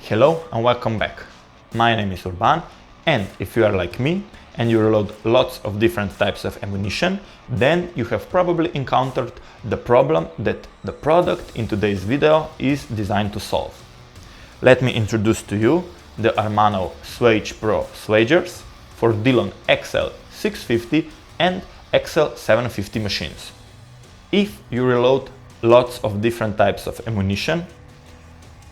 Hello and welcome back. My name is Urban, and if you are like me and you reload lots of different types of ammunition, then you have probably encountered the problem that the product in today's video is designed to solve. Let me introduce to you the Armanov SWAGE PRO swagers for Dillon XL650 and XL750 machines. If you reload lots of different types of ammunition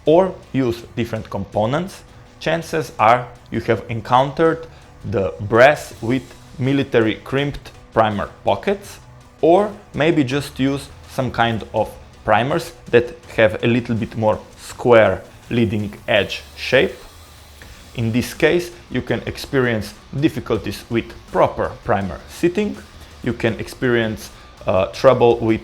or use different components, chances are you have encountered the brass with military crimped primer pockets, or maybe just use some kind of primers that have a little bit more square leading edge shape. In this case, you can experience difficulties with proper primer sitting. You can experience trouble with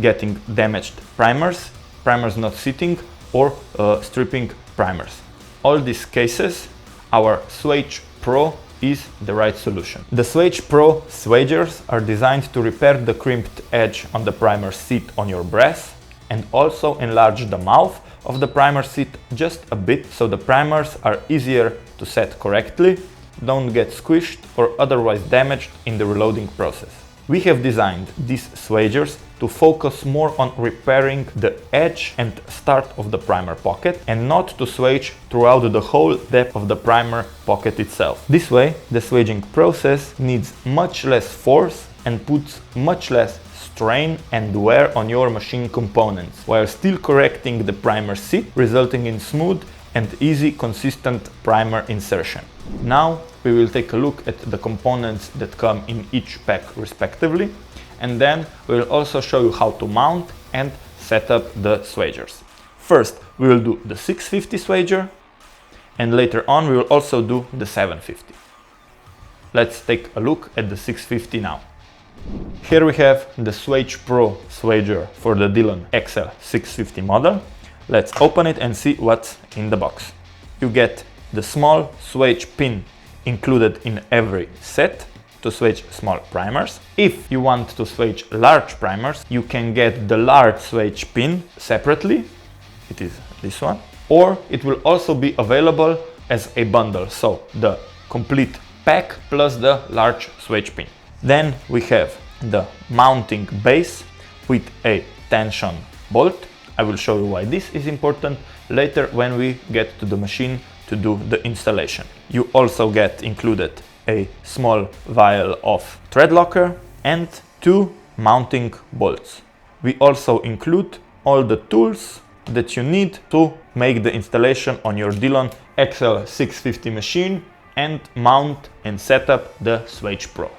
getting damaged primers not sitting, or stripping primers. All these cases, our SWAGE PRO is the right solution. The SWAGE PRO swagers are designed to repair the crimped edge on the primer seat on your brass and also enlarge the mouth of the primer seat just a bit so the primers are easier to set correctly, don't get squished or otherwise damaged in the reloading process. We have designed these swagers to focus more on repairing the edge and start of the primer pocket and not to swage throughout the whole depth of the primer pocket itself. This way, the swaging process needs much less force and puts much less strain and wear on your machine components, while still correcting the primer seat, resulting in smooth and easy, consistent primer insertion. Now we will take a look at the components that come in each pack respectively, and then we will also show you how to mount and set up the swagers. First, we will do the 650 swager, and later on we will also do the 750. Let's take a look at the 650 now. Here we have the SWAGE PRO swager for the Dillon XL650 model. Let's open it and see what's in the box. You get the small swage pin included in every set to swage small primers. If you want to swage large primers, you can get the large swage pin separately. It is this one. Or it will also be available as a bundle, so the complete pack plus the large swage pin. Then we have the mounting base with a tension bolt. I will show you why this is important later when we get to the machine to do the installation. You also get included a small vial of thread locker and 2 mounting bolts. We also include all the tools that you need to make the installation on your Dillon XL650 machine and mount and set up the SWAGE PRO.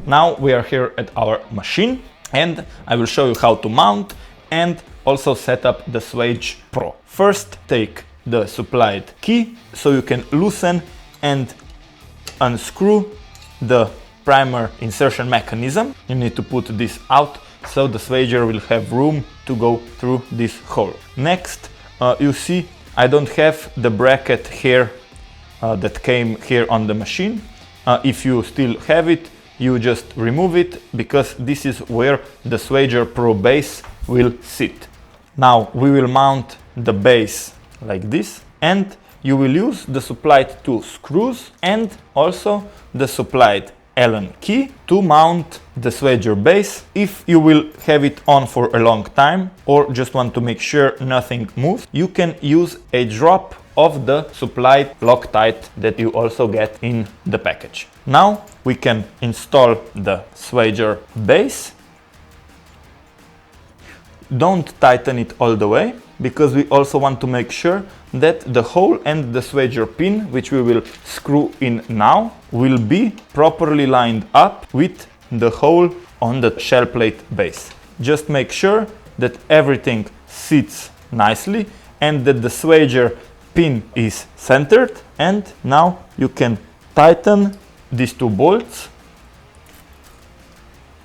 Now we are here at our machine and I will show you how to mount and also set up the SWAGE PRO. First, take the supplied key so you can loosen and unscrew the primer insertion mechanism. You need to put this out so the swager will have room to go through this hole. Next, you see I don't have the bracket here that came here on the machine. If you still have it, you just remove it because this is where the SWAGE PRO base will sit. Now we will mount the base like this, and you will use the supplied 2 screws and also the supplied Allen key to mount the swager base. If you will have it on for a long time or just want to make sure nothing moves, you can use a drop of the supplied Loctite that you also get in the package. Now we can install the swager base. Don't tighten it all the way, because we also want to make sure that the hole and the swager pin, which we will screw in now, will be properly lined up with the hole on the shell plate base. Just make sure that everything sits nicely and that the swager pin is centered, and now you can tighten these 2 bolts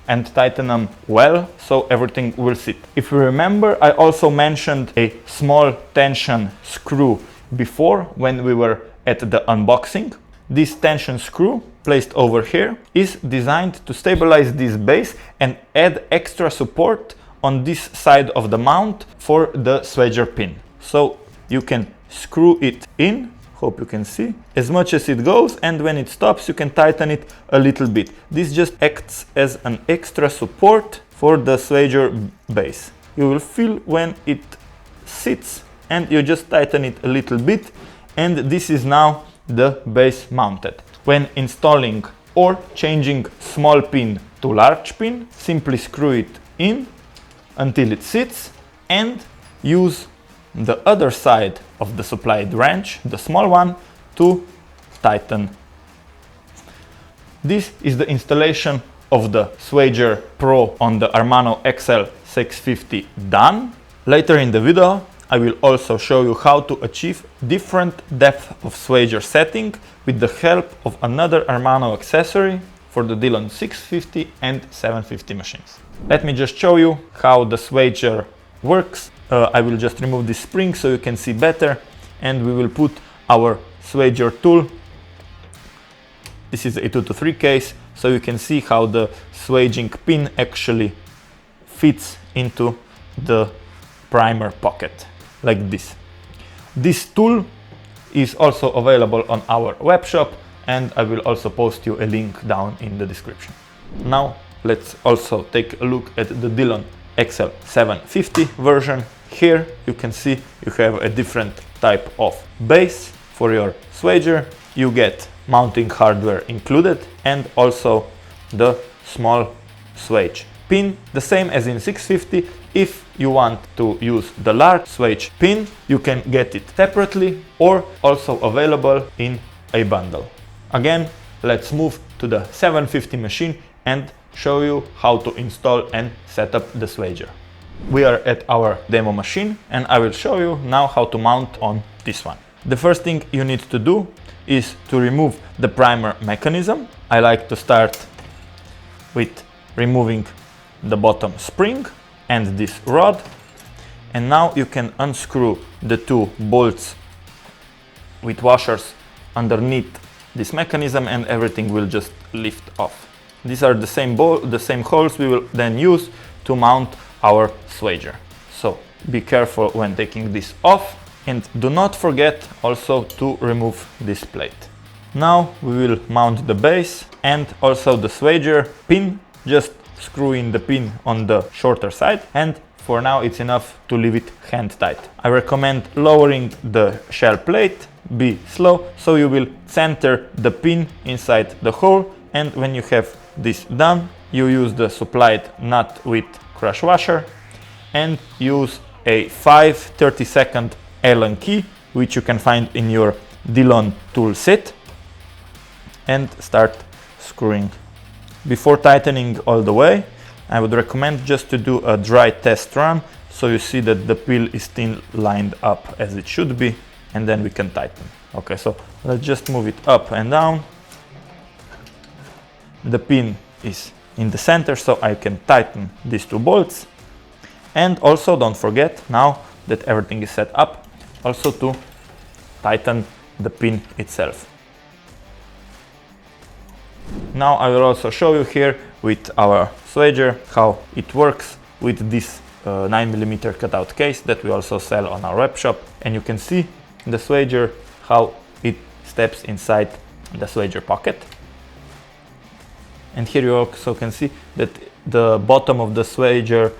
and tighten them well so everything will sit. If you remember, I also mentioned a small tension screw before when we were at the unboxing. This tension screw placed over here is designed to stabilize this base and add extra support on this side of the mount for the swager pin. So you can screw it in. Hope you can see as much as it goes, and when it stops you can tighten it a little bit. This just acts as an extra support for the SWAGE base. You will feel when it sits, and you just tighten it a little bit, and this is now the base mounted. When installing or changing small pin to large pin, simply screw it in until it sits and use the other side of the supplied wrench, the small one, to tighten. This is the installation of the SWAGE PRO on the Armanov XL650 done. Later in the video I will also show you how to achieve different depth of SWAGE setting with the help of another Armanov accessory for the Dillon 650 and 750 machines. Let me just show you how the SWAGE works. I will just remove this spring so you can see better, and we will put our SWAGE tool. This is a 2-to-3 case, so you can see how the swaging pin actually fits into the primer pocket, like this. This tool is also available on our web shop, and I will also post you a link down in the description. Now let's also take a look at the Dillon XL750 version. Here you can see you have a different type of base for your SWAGE. You get mounting hardware included, and also the small SWAGE pin, the same as in 650. If you want to use the large SWAGE pin, you can get it separately or also available in a bundle. Again, let's move to the 750 machine and show you how to install and set up the SWAGE. We are at our demo machine, and I will show you now how to mount on this one. The first thing you need to do is to remove the primer mechanism. I like to start with removing the bottom spring and this rod, and now you can unscrew the two bolts with washers underneath this mechanism, and everything will just lift off. These are the same holes we will then use to mount our SWAGE. So be careful when taking this off, and do not forget also to remove this plate. Now we will mount the base and also the SWAGE pin. Just screw in the pin on the shorter side, and for now it's enough to leave it hand tight. I recommend lowering the shell plate, be slow, so you will center the pin inside the hole, and when you have this done, you use the supplied nut with crush washer and use a 5/32 Allen key, which you can find in your Dillon tool set, and start screwing. Before tightening all the way, I would recommend just to do a dry test run, so you see that the pin is still lined up as it should be, and then we can tighten. Okay, so let's just move it up and down. The pin is in the center, so I can tighten these two bolts. And also don't forget, now that everything is set up, also to tighten the pin itself. Now I will also show you here with our SWAGE how it works with this 9mm cutout case that we also sell on our web shop, and you can see the SWAGE how it steps inside the SWAGE pocket. And here you also can see that the bottom of the SWAGE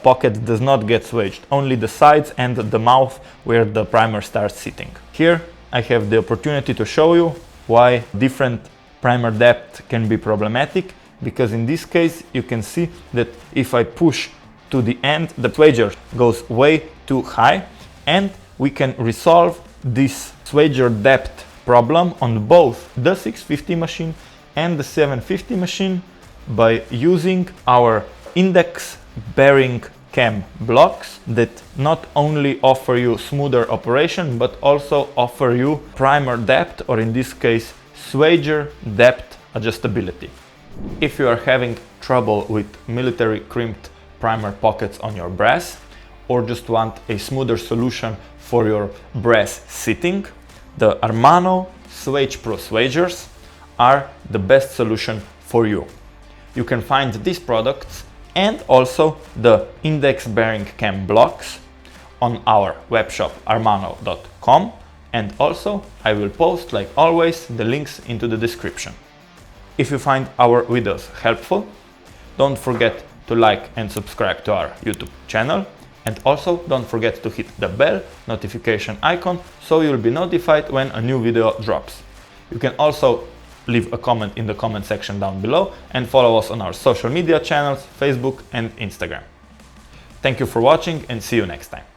pocket does not get swaged, only the sides and the mouth where the primer starts sitting. Here I have the opportunity to show you why different primer depth can be problematic, because in this case you can see that if I push to the end, the SWAGE goes way too high, and we can resolve this SWAGE depth problem on both the 650 machine and the 750 machine by using our index bearing cam blocks that not only offer you smoother operation but also offer you primer depth, or in this case SWAGE depth adjustability. If you are having trouble with military crimped primer pockets on your brass, or just want a smoother solution for your brass sitting, the Armanov SWAGE PRO SWAGEs are the best solution for you. You can find these products and also the index bearing cam blocks on our webshop armanov.com, and also I will post, like always, the links into the description. If you find our videos helpful, don't forget to like and subscribe to our YouTube channel, and also don't forget to hit the bell notification icon so you'll be notified when a new video drops. You can also leave a comment in the comment section down below and follow us on our social media channels, Facebook and Instagram. Thank you for watching and see you next time.